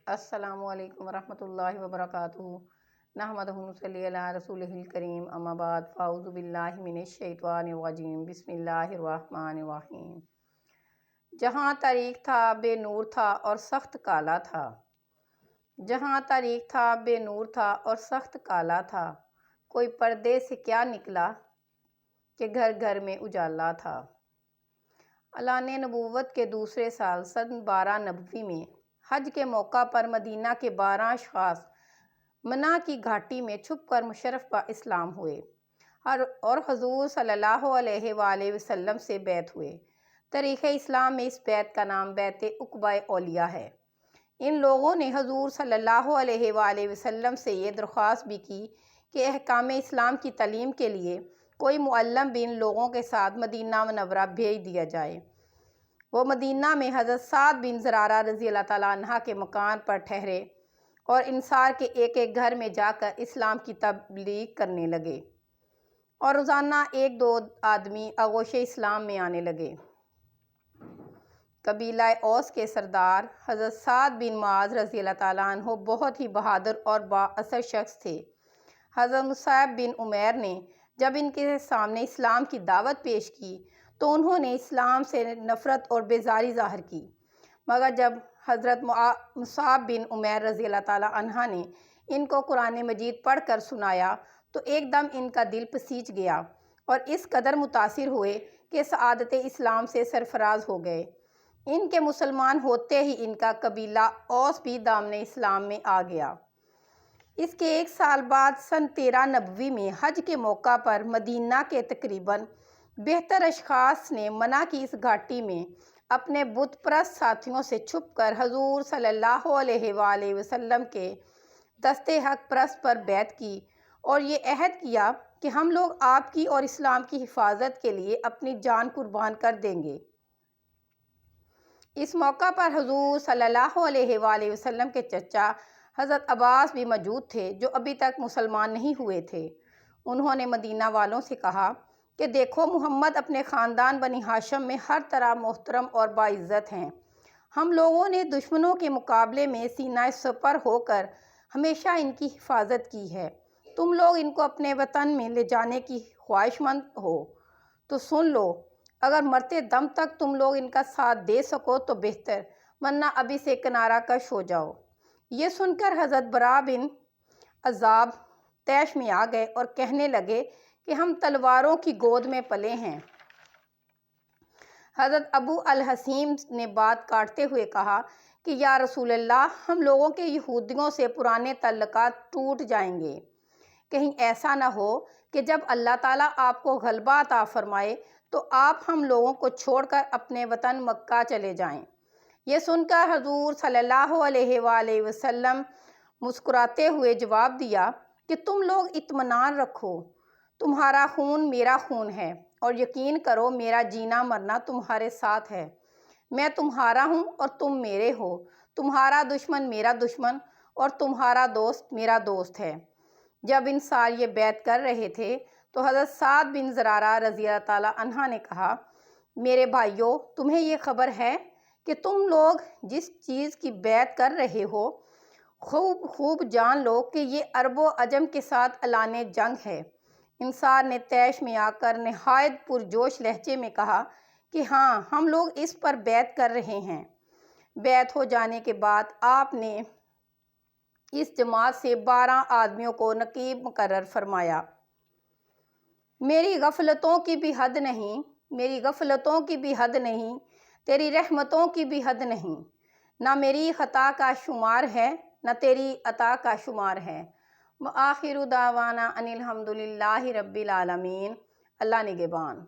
السلام علیکم ورحمۃ اللہ وبرکاتہ۔ نحمدہ و نصلی علی رسولہ الکریم، اما بعد، فاعوذ باللہ من الشیطان الرجیم، بسم اللہ الرحمن الرحیم۔ جہاں طریق تھا بے نور تھا اور سخت کالا تھا، جہاں طریق تھا بے نور تھا اور سخت کالا تھا، کوئی پردے سے کیا نکلا کہ گھر گھر میں اجالا تھا۔ اعلان نبوت کے دوسرے سال سن 1290 میں حج کے موقع پر مدینہ کے 12 اشخاص منا کی گھاٹی میں چھپ کر مشرف با اسلام ہوئے اور حضور صلی اللہ علیہ وآلہ وسلم سے بیعت ہوئے۔ تاریخ اسلام میں اس بیعت کا نام بیعت عقبہ اولیاء ہے۔ ان لوگوں نے حضور صلی اللہ علیہ وآلہ وسلم سے یہ درخواست بھی کی کہ احکام اسلام کی تعلیم کے لیے کوئی معلم بھی ان لوگوں کے ساتھ مدینہ منورہ بھیج دیا جائے۔ وہ مدینہ میں حضرت سعد بن زرارہ رضی اللہ تعالیٰ عنہ کے مکان پر ٹھہرے اور انصار کے ایک ایک گھر میں جا کر اسلام کی تبلیغ کرنے لگے اور روزانہ ایک دو آدمی آغوش اسلام میں آنے لگے۔ قبیلہ اوس کے سردار حضرت سعد بن معاذ رضی اللہ تعالیٰ عنہ بہت ہی بہادر اور با اثر شخص تھے۔ حضرت مصعب بن عمیر نے جب ان کے سامنے اسلام کی دعوت پیش کی تو انہوں نے اسلام سے نفرت اور بیزاری ظاہر کی، مگر جب حضرت مصعب بن عمیر رضی اللہ تعالیٰ عنہ نے ان کو قرآن مجید پڑھ کر سنایا تو ایک دم ان کا دل پسیج گیا اور اس قدر متاثر ہوئے کہ سعادت اسلام سے سرفراز ہو گئے۔ ان کے مسلمان ہوتے ہی ان کا قبیلہ اوس بھی دامن اسلام میں آ گیا۔ اس کے ایک سال بعد سن 1390 میں حج کے موقع پر مدینہ کے تقریباً 72 اشخاص نے منا کی اس گھاٹی میں اپنے بت پرست ساتھیوں سے چھپ کر حضور صلی اللہ علیہ وآلہ وسلم کے دست حق پرست پر بیعت کی اور یہ عہد کیا کہ ہم لوگ آپ کی اور اسلام کی حفاظت کے لیے اپنی جان قربان کر دیں گے۔ اس موقع پر حضور صلی اللہ علیہ وآلہ وسلم کے چچا حضرت عباس بھی موجود تھے جو ابھی تک مسلمان نہیں ہوئے تھے۔ انہوں نے مدینہ والوں سے کہا کہ دیکھو، محمد اپنے خاندان بنی ہاشم میں ہر طرح محترم اور باعزت ہیں۔ ہم لوگوں نے دشمنوں کے مقابلے میں سینہ سپر ہو کر ہمیشہ ان کی حفاظت کی ہے۔ تم لوگ ان کو اپنے وطن میں لے جانے کی خواہش مند ہو تو سن لو، اگر مرتے دم تک تم لوگ ان کا ساتھ دے سکو تو بہتر، ورنہ ابھی سے کنارہ کش ہو جاؤ۔ یہ سن کر حضرت برا بن عذاب طیش میں آ گئے اور کہنے لگے کہ ہم تلواروں کی گود میں پلے ہیں۔ حضرت ابو الحسیم نے بات کاٹتے ہوئے کہا کہ یا رسول اللہ، ہم لوگوں کے یہودیوں سے پرانے تعلقات ٹوٹ جائیں گے۔ کہیں ایسا نہ ہو کہ جب اللہ تعالیٰ آپ کو غلبہ عطا فرمائے تو آپ ہم لوگوں کو چھوڑ کر اپنے وطن مکہ چلے جائیں۔ یہ سن کر حضور صلی اللہ علیہ وآلہ وسلم مسکراتے ہوئے جواب دیا کہ تم لوگ اطمینان رکھو، تمہارا خون میرا خون ہے اور یقین کرو میرا جینا مرنا تمہارے ساتھ ہے۔ میں تمہارا ہوں اور تم میرے ہو، تمہارا دشمن میرا دشمن اور تمہارا دوست میرا دوست ہے۔ جب انصار یہ بیعت کر رہے تھے تو حضرت سعد بن زرارہ رضی اللہ تعالیٰ عنہ نے کہا، میرے بھائیو، تمہیں یہ خبر ہے کہ تم لوگ جس چیز کی بیعت کر رہے ہو خوب جان لو کہ یہ عرب و عجم کے ساتھ اعلان جنگ ہے۔ انصار نے طیش میں آ کر نہایت پرجوش لہجے میں کہا کہ ہاں، ہم لوگ اس پر بیعت کر رہے ہیں۔ بیعت ہو جانے کے بعد آپ نے اس جماعت سے 12 آدمیوں کو نقیب مقرر فرمایا۔ میری غفلتوں کی بھی حد نہیں، میری غفلتوں کی بھی حد نہیں، تیری رحمتوں کی بھی حد نہیں، نہ میری خطا کا شمار ہے نہ تیری عطا کا شمار ہے۔ وآخر دعوانا ان الحمد للہ رب العالمین۔ اللہ نگہبان۔